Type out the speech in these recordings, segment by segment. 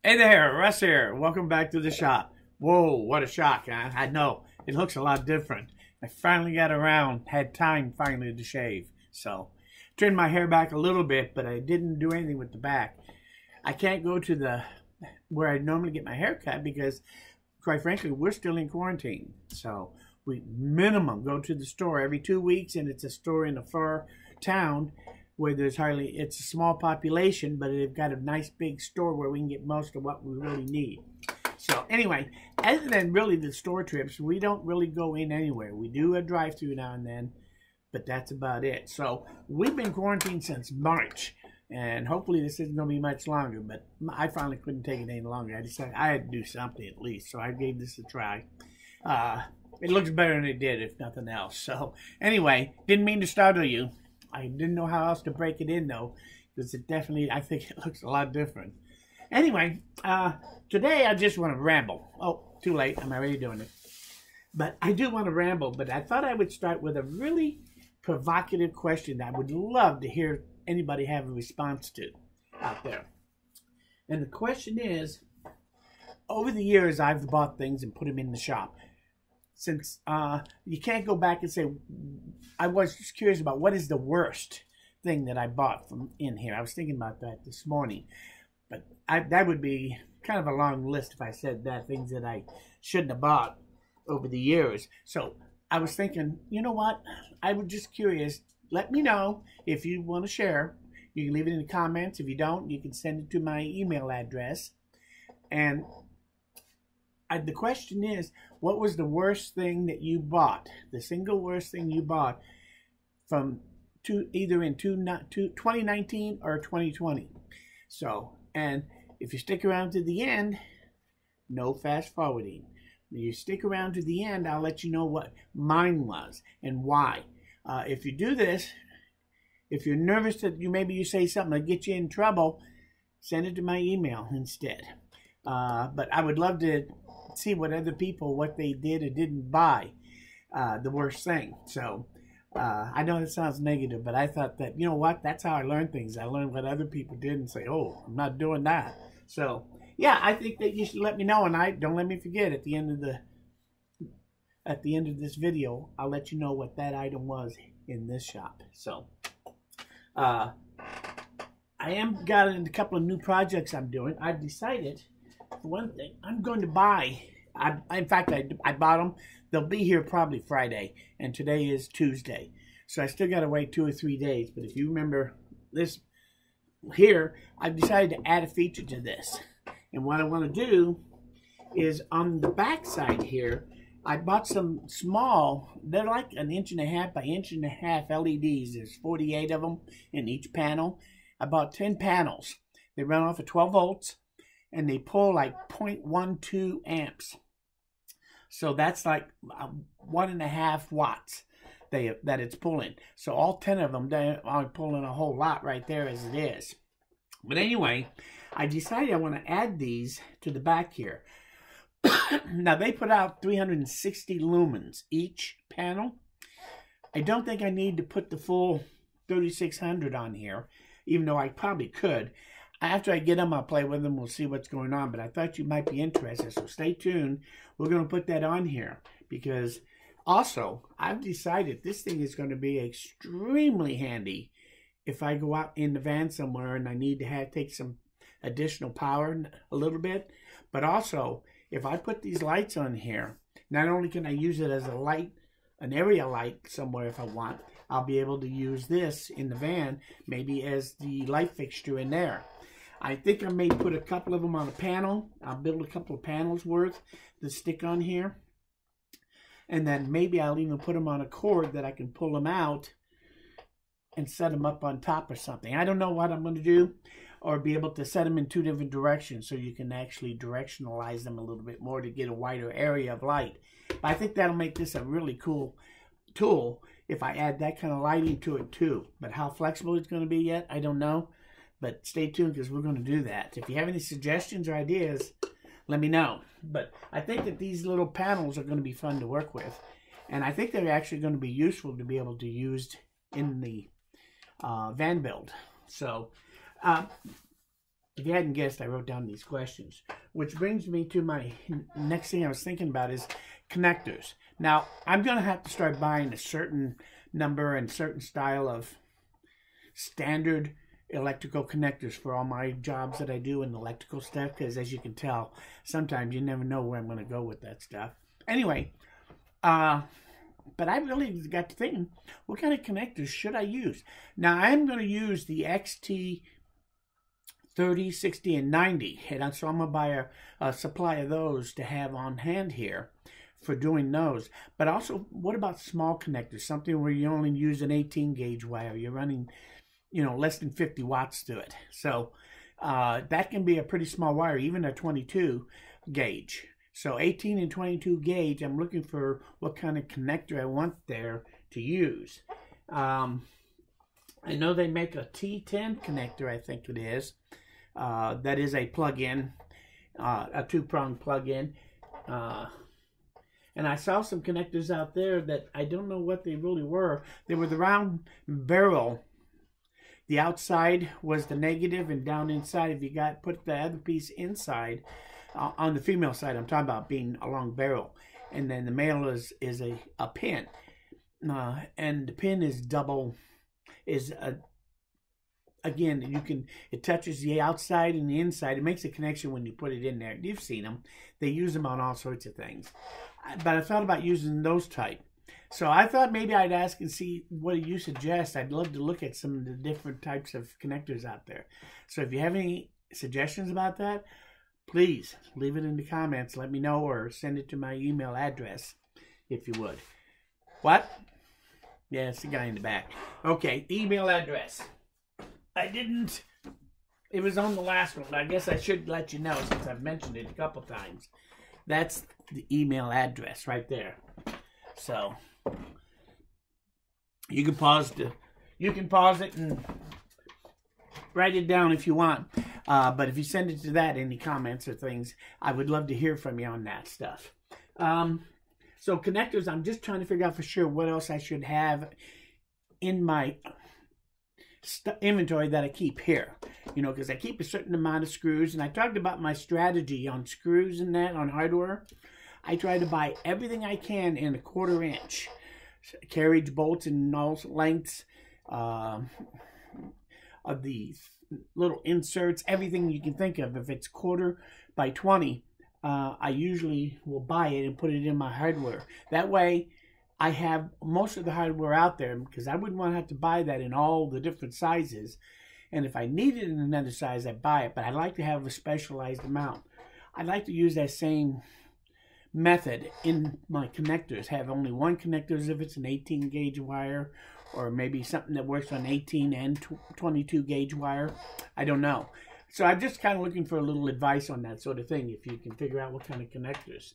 Hey there, Russ here. Welcome back to the shop. Whoa, what a shock, huh? I know, it looks a lot different. I finally got around, had time finally to shave. So, trimmed my hair back a little bit, but I didn't do anything with the back. I can't go to where I normally get my hair cut because, quite frankly, we're still in quarantine. So, we minimum go to the store every 2 weeks, and it's a store in a far town where it's a small population, but they've got a nice big store where we can get most of what we really need. So anyway, other than really the store trips, we don't really go in anywhere. We do a drive-through now and then, but that's about it. So we've been quarantined since March, and hopefully this isn't going to be much longer, but I finally couldn't take it any longer. I decided I had to do something at least, so I gave this a try. It looks better than it did, if nothing else. So anyway, didn't mean to startle you. I didn't know how else to break it in, though, because I think it looks a lot different. Anyway, today I just want to ramble. Oh, too late. I'm already doing it. But I do want to ramble, but I thought I would start with a really provocative question that I would love to hear anybody have a response to out there. And the question is, over the years, I've bought things and put them in the shop. Since you can't go back and say, I was just curious about what is the worst thing that I bought from in here. I was thinking about that this morning. But that would be kind of a long list if I said that, things that I shouldn't have bought over the years. So I was thinking, you know what? I was just curious. Let me know if you want to share. You can leave it in the comments. If you don't, you can send it to my email address. And the question is, what was the worst thing that you bought? The single worst thing you bought from either in 2019 or 2020. So, and if you stick around to the end, no fast forwarding. When you stick around to the end, I'll let you know what mine was and why. If you do this, if you're nervous that maybe you say something that gets you in trouble, send it to my email instead. But I would love to see what they did or didn't buy, the worst thing. So I know it sounds negative, but I thought that, you know what, that's how I learn things. I learned what other people did and say, oh, I'm not doing that. So yeah, I think that you should let me know, and don't let me forget at the end of this video, I'll let you know what that item was in this shop. So I got a couple of new projects I'm doing. I've decided, for one thing, I'm going to buy. In fact, I bought them. They'll be here probably Friday, and today is Tuesday. So I still got to wait 2 or 3 days. But if you remember this here, I've decided to add a feature to this. And what I want to do is on the back side here, I bought some small, they're like 1.5 inch by 1.5 inch LEDs. There's 48 of them in each panel. I bought 10 panels. They run off of 12 volts. And they pull like 0.12 amps. So that's like 1.5 watts that it's pulling. So all 10 of them, they are pulling a whole lot right there as it is. But anyway, I decided I want to add these to the back here. Now they put out 360 lumens each panel. I don't think I need to put the full 3600 on here, even though I probably could. After I get them, I'll play with them. We'll see what's going on. But I thought you might be interested, so stay tuned. We're going to put that on here because also I've decided this thing is going to be extremely handy if I go out in the van somewhere and I need to take some additional power a little bit. But also, if I put these lights on here, not only can I use it as a light, an area light somewhere if I want, I'll be able to use this in the van maybe as the light fixture in there. I think I may put a couple of them on a panel. I'll build a couple of panels worth to stick on here. And then maybe I'll even put them on a cord that I can pull them out and set them up on top or something. I don't know what I'm going to do, or be able to set them in 2 different directions so you can actually directionalize them a little bit more to get a wider area of light. But I think that'll make this a really cool tool if I add that kind of lighting to it too. But how flexible it's going to be yet, I don't know. But stay tuned because we're going to do that. If you have any suggestions or ideas, let me know. But I think that these little panels are going to be fun to work with. And I think they're actually going to be useful to be able to use in the van build. So if you hadn't guessed, I wrote down these questions, which brings me to my next thing I was thinking about is connectors. Now, I'm going to have to start buying a certain number and certain style of standard electrical connectors for all my jobs that I do in electrical stuff, because as you can tell, sometimes you never know where I'm going to go with that stuff. Anyway, but I really got to thinking, what kind of connectors should I use? Now, I'm going to use the XT 30, 60, and 90. And so I'm going to buy a supply of those to have on hand here for doing those. But also, what about small connectors? Something where you only use an 18 gauge wire. You're running, you know, less than 50 watts to it. So that can be a pretty small wire, even a 22 gauge. So 18 and 22 gauge, I'm looking for what kind of connector I want there to use. I know they make a T10 connector, I think it is. That is a plug-in, a two-prong plug-in. And I saw some connectors out there that I don't know what they really were. They were the round barrel. The outside was the negative, and down inside, if you put the other piece inside, on the female side, I'm talking about being a long barrel. And then the male is a pin. And the pin is again, it touches the outside and the inside. It makes a connection when you put it in there. You've seen them. They use them on all sorts of things. But I thought about using those type. So I thought maybe I'd ask and see what you suggest. I'd love to look at some of the different types of connectors out there. So if you have any suggestions about that, please leave it in the comments. Let me know, or send it to my email address if you would. What? Yeah, it's the guy in the back. Okay, email address. I didn't. It was on the last one, but I guess I should let you know since I've mentioned it a couple times. That's the email address right there. So you can pause it and write it down if you want. But if you send it to that, any comments or things, I would love to hear from you on that stuff. So connectors, I'm just trying to figure out for sure what else I should have in my inventory that I keep here. You know, because I keep a certain amount of screws, and I talked about my strategy on screws and that, on hardware. I try to buy everything I can in a 1/4 inch. Carriage bolts in all lengths, of the little inserts, everything you can think of. If it's 1/4 by 20, I usually will buy it and put it in my hardware. That way, I have most of the hardware out there, because I wouldn't want to have to buy that in all the different sizes. And if I need it in another size, I buy it. But I like to have a specialized amount. I like to use that same method in my connectors. Have only one connector if it's an 18 gauge wire, or maybe something that works on 18 and 22 gauge wire. I don't know. So I'm just kind of looking for a little advice on that sort of thing, if you can figure out what kind of connectors.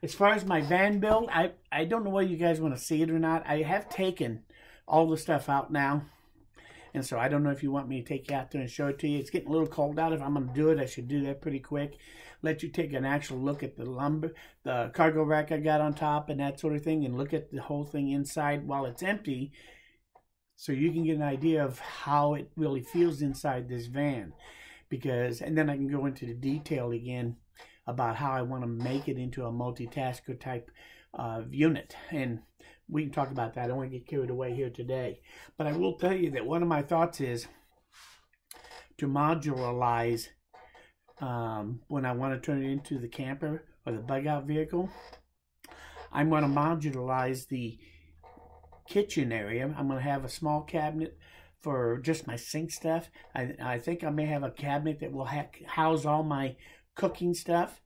As far as my van build, I don't know whether you guys want to see it or not. I have taken all the stuff out now. And so I don't know if you want me to take you out there and show it to you. It's getting a little cold out. If I'm going to do it, I should do that pretty quick. Let you take an actual look at the lumber, the cargo rack I got on top and that sort of thing, and look at the whole thing inside while it's empty, so you can get an idea of how it really feels inside this van. And then I can go into the detail again about how I want to make it into a multitasker type unit. And we can talk about that. I don't want to get carried away here today. But I will tell you that one of my thoughts is to modularize when I want to turn it into the camper or the bug out vehicle. I'm going to modularize the kitchen area. I'm going to have a small cabinet for just my sink stuff. I think I may have a cabinet that will house all my cooking stuff.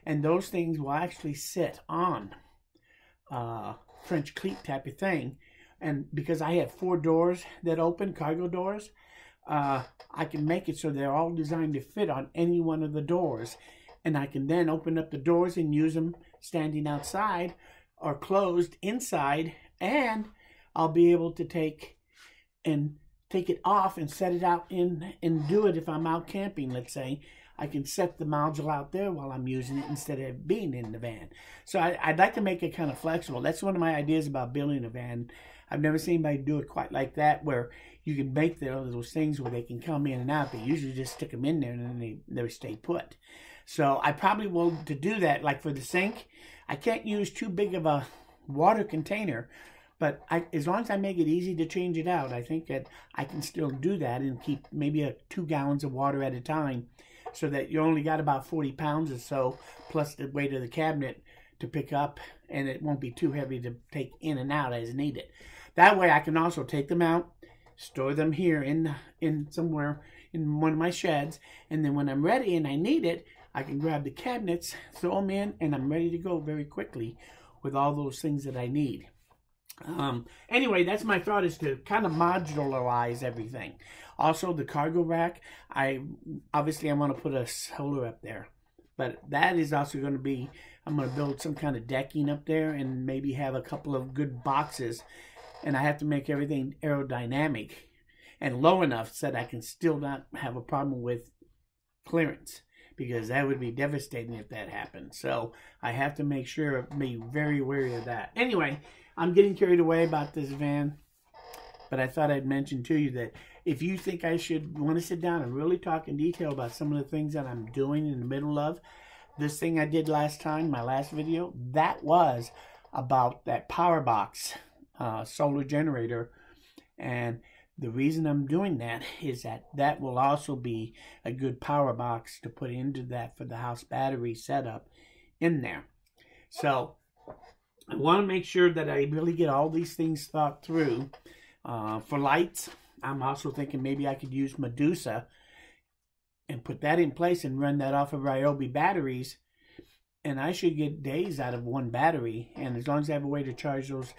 And those things will actually sit on French cleat type of thing. And because I have 4 doors that open, cargo doors, I can make it so they're all designed to fit on any one of the doors. And I can then open up the doors and use them standing outside or closed inside. And I'll be able to take it off and set it out and do it if I'm out camping, let's say. I can set the module out there while I'm using it instead of being in the van. So I'd like to make it kind of flexible. That's one of my ideas about building a van. I've never seen anybody do it quite like that, where you can make those things where they can come in and out. They usually just stick them in there and then they stay put. So I probably will to do that, like for the sink. I can't use too big of a water container, but as long as I make it easy to change it out, I think that I can still do that and keep maybe 2 gallons of water at a time, so that you only got about 40 pounds or so, plus the weight of the cabinet to pick up, and it won't be too heavy to take in and out as needed. That way I can also take them out, store them here in somewhere in one of my sheds, and then when I'm ready and I need it, I can grab the cabinets, throw them in, and I'm ready to go very quickly with all those things that I need. Anyway, that's my thought, is to kind of modularize everything. Also, the cargo rack, obviously I want to put a solar up there, but that is also going to be, I'm going to build some kind of decking up there and maybe have a couple of good boxes, and I have to make everything aerodynamic and low enough so that I can still not have a problem with clearance, because that would be devastating if that happened. So I have to make sure, be very wary of that. Anyway, I'm getting carried away about this van, but I thought I'd mention to you that if you think I should want to sit down and really talk in detail about some of the things that I'm doing in the middle of, this thing I did last time, my last video, that was about that power box solar generator. And the reason I'm doing that is that that will also be a good power box to put into that for the house battery setup in there. So I want to make sure that I really get all these things thought through. For lights, I'm also thinking maybe I could use Medusa and put that in place and run that off of Ryobi batteries. And I should get days out of one battery. And as long as I have a way to charge those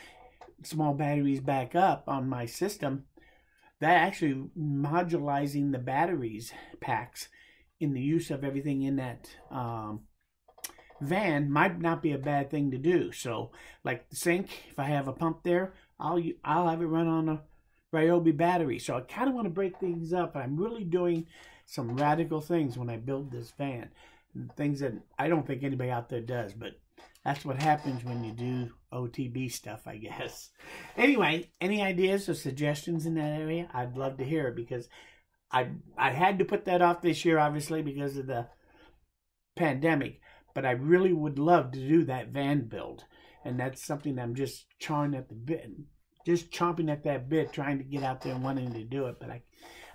small batteries back up on my system, that actually modularizing the batteries packs in the use of everything in that van might not be a bad thing to do. So like the sink, if I have a pump there, I'll have it run on a Ryobi battery. So I kind of want to break things up. I'm really doing some radical things when I build this van, things that I don't think anybody out there does, but that's what happens when you do OTB stuff, I guess. Anyway, any ideas or suggestions in that area? I'd love to hear it, because I had to put that off this year, obviously, because of the pandemic. But I really would love to do that van build. And that's something I'm just chomping at the bit. Just chomping at that bit, trying to get out there and wanting to do it. But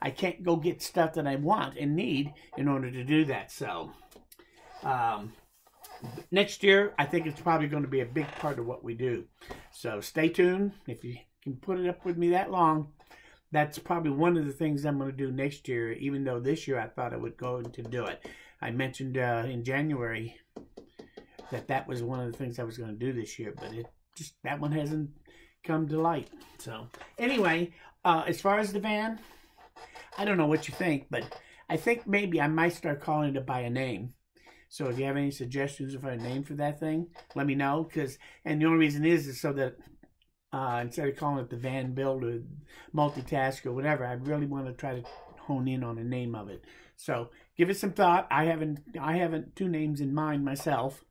I can't go get stuff that I want and need in order to do that. So, next year, I think it's probably going to be a big part of what we do. So stay tuned. If you can put it up with me that long, that's probably one of the things I'm going to do next year, even though this year I thought I would go to do it. I mentioned in January that was one of the things I was going to do this year, but that one hasn't come to light. So anyway, as far as the van, I don't know what you think, but I think maybe I might start calling it by a name. So if you have any suggestions for a name for that thing, let me know. And the only reason is so that instead of calling it the van build or multitask or whatever, I really want to try to hone in on the name of it. So give it some thought. I haven't 2 names in mind myself.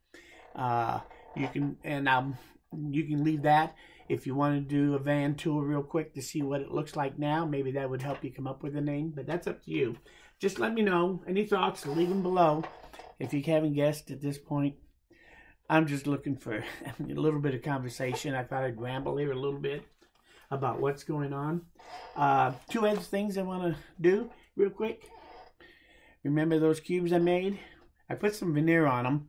You can leave that. If you want to do a van tour real quick to see what it looks like now, maybe that would help you come up with a name. But that's up to you. Just let me know. Any thoughts, leave them below. If you haven't guessed at this point, I'm just looking for a little bit of conversation. I thought I'd ramble here a little bit about what's going on. 2 other things I want to do real quick. Remember those cubes I made? I put some veneer on them.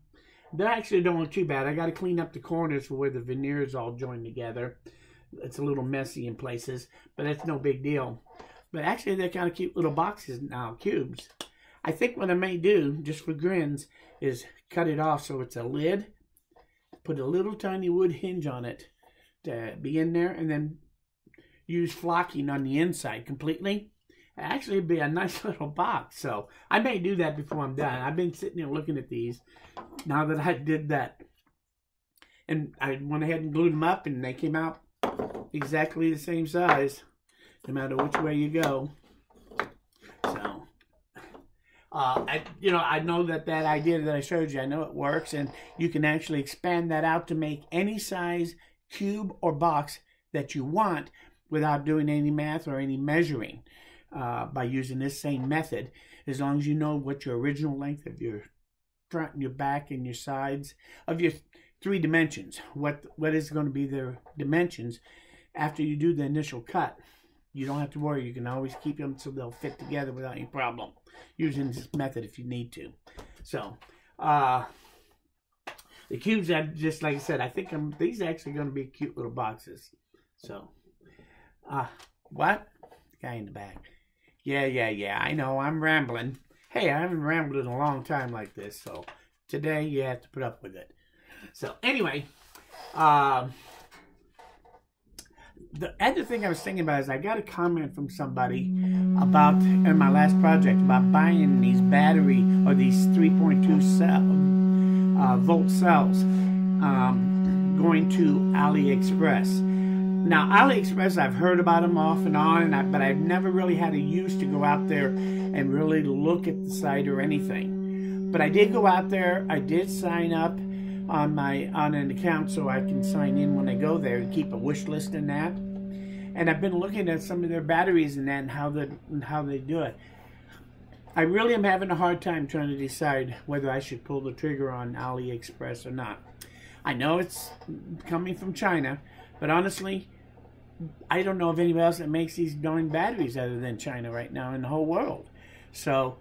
They actually don't look too bad. I got to clean up the corners for where the veneer is all joined together. It's a little messy in places, but that's no big deal. But actually, they're kind of cute little boxes now, cubes. I think what I may do, just for grins, is cut it off so it's a lid. Put a little tiny wood hinge on it to be in there, and then use flocking on the inside completely. Actually, it'd be a nice little box. So I may do that before I'm done. I've been sitting there looking at these now that I did that. And I went ahead and glued them up, and they came out exactly the same size, no matter which way you go. So, I know that idea that I showed you, I know it works, and you can actually expand that out to make any size cube or box that you want without doing any math or any measuring by using this same method, as long as you know what your original length of your front and your back and your sides of your 3 dimensions, what is going to be their dimensions after you do the initial cut. You don't have to worry. You can always keep them so they'll fit together without any problem using this method if you need to. So the cubes, just like I said, I think these are actually going to be cute little boxes. So what? The guy in the back. Yeah, I know, I'm rambling. Hey, I haven't rambled in a long time like this, so today you have to put up with it. So anyway, the other thing I was thinking about is I got a comment from somebody about, in my last project, about buying these battery, or these 3.2 volt cells, going to Aliexpress. Now, Aliexpress, I've heard about them off and on, but I've never really had a use to go out there and really look at the site or anything. But I did go out there. I did sign up on an account so I can sign in when I go there and keep a wish list in that. And I've been looking at some of their batteries and that and how they do it. I really am having a hard time trying to decide whether I should pull the trigger on Aliexpress or not. I know it's coming from China, but honestly, I don't know of anybody else that makes these darn batteries other than China right now in the whole world. So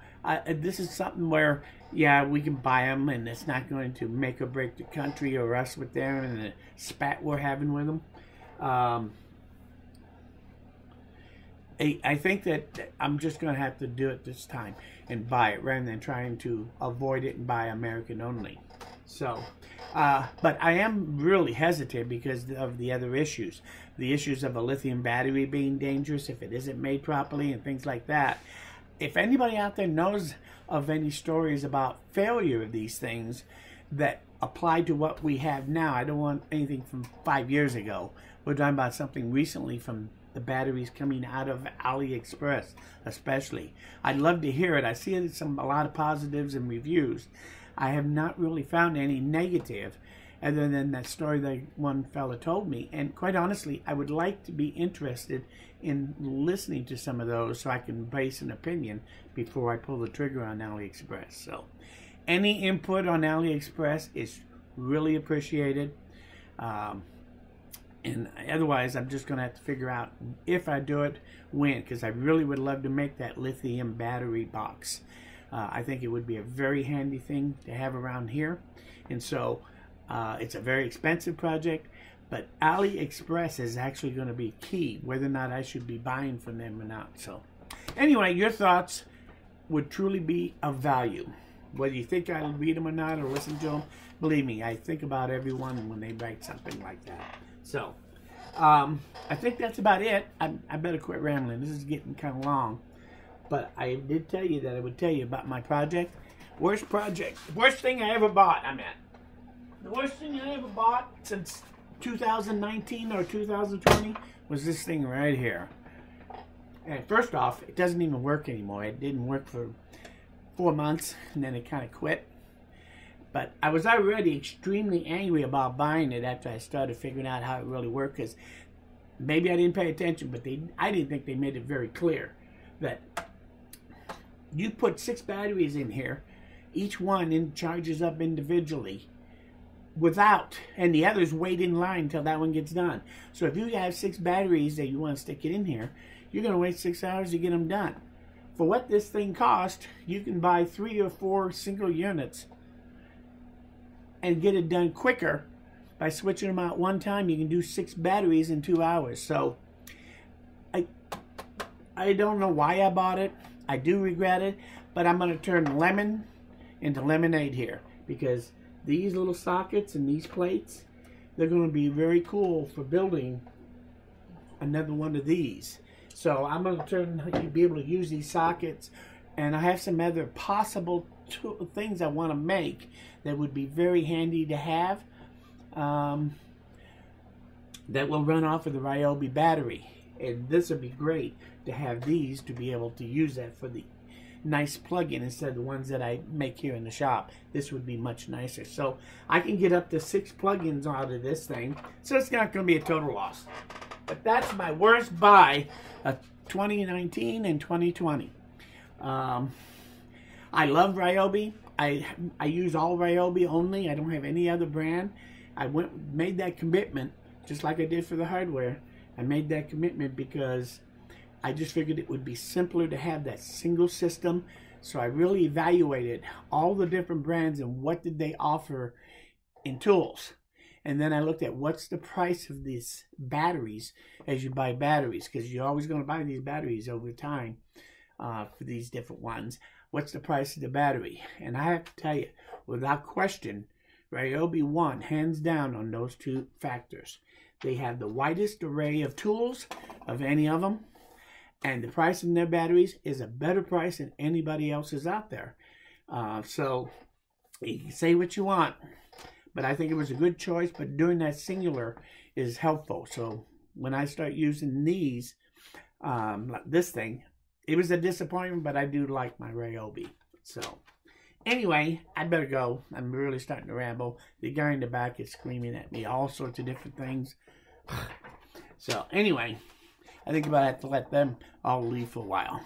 this is something where, yeah, we can buy them and it's not going to make or break the country or us with them and the spat we're having with them. I think that I'm just going to have to do it this time and buy it rather than trying to avoid it and buy American only. So, but I am really hesitant because of the other issues. The issues of a lithium battery being dangerous if it isn't made properly and things like that. If anybody out there knows of any stories about failure of these things that apply to what we have now, I don't want anything from 5 years ago. We're talking about something recently from the batteries coming out of Aliexpress, especially. I'd love to hear it. I see a lot of positives and reviews. I have not really found any negative other than that story that one fella told me. And quite honestly, I would like to be interested in listening to some of those so I can base an opinion before I pull the trigger on Aliexpress. So any input on Aliexpress is really appreciated. And otherwise, I'm just going to have to figure out if I do it, when, because I really would love to make that lithium battery box. I think it would be a very handy thing to have around here. And so it's a very expensive project, but Aliexpress is actually going to be key, whether or not I should be buying from them or not. So anyway, your thoughts would truly be of value. Whether you think I'll read them or not or listen to them, believe me, I think about everyone when they write something like that. So, I think that's about it. I better quit rambling. This is getting kind of long. But I did tell you that I would tell you about my project. Worst thing I ever bought, the worst thing I ever bought since 2019 or 2020 was this thing right here. And first off, it doesn't even work anymore. It didn't work for 4 months, and then it kind of quit. But I was already extremely angry about buying it after I started figuring out how it really worked, because maybe I didn't pay attention, but I didn't think they made it very clear that you put 6 batteries in here, each one charges up individually and the others wait in line until that one gets done. So if you have 6 batteries that you want to stick it in here, you're going to wait 6 hours to get them done. For what this thing cost, you can buy 3 or 4 single units and get it done quicker by switching them out one time. You can do 6 batteries in 2 hours. So I don't know why I bought it. I do regret it, but I'm going to turn lemon into lemonade here, because these little sockets and these plates, they're going to be very cool for building another one of these. So I'm going to be able to use these sockets, and I have some other possible things I want to make that would be very handy to have, that will run off of the Ryobi battery. And this would be great to have these to be able to use that for the nice plug-in instead of the ones that I make here in the shop. This would be much nicer. So I can get up to 6 plug-ins out of this thing, so it's not going to be a total loss. But that's my worst buy of 2019 and 2020. I love Ryobi. I use all Ryobi only. I don't have any other brand. I made that commitment, just like I did for the hardware. I made that commitment because I just figured it would be simpler to have that single system. So I really evaluated all the different brands and what did they offer in tools. And then I looked at what's the price of these batteries as you buy batteries, because you're always going to buy these batteries over time for these different ones. What's the price of the battery? And I have to tell you, without question, Ryobi won hands down on those two factors. They have the widest array of tools of any of them, and the price of their batteries is a better price than anybody else's out there. So you can say what you want, but I think it was a good choice. But doing that singular is helpful. So when I start using these, like this thing, it was a disappointment, but I do like my Ryobi. So anyway, I better go. I'm really starting to ramble. The guy in the back is screaming at me all sorts of different things. So anyway, I think about have to let them all leave for a while.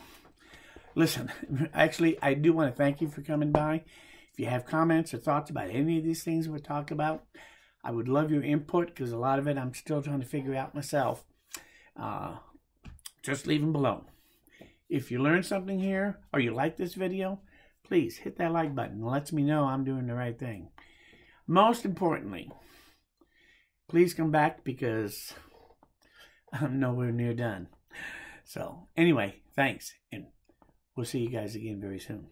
Listen, actually, I do want to thank you for coming by. If you have comments or thoughts about any of these things we're talking about, I would love your input, because a lot of it I'm still trying to figure out myself. Just leave them below. If you learned something here or you like this video, please hit that like button. It lets me know I'm doing the right thing. Most importantly, please come back, because I'm nowhere near done. So anyway, thanks, and we'll see you guys again very soon.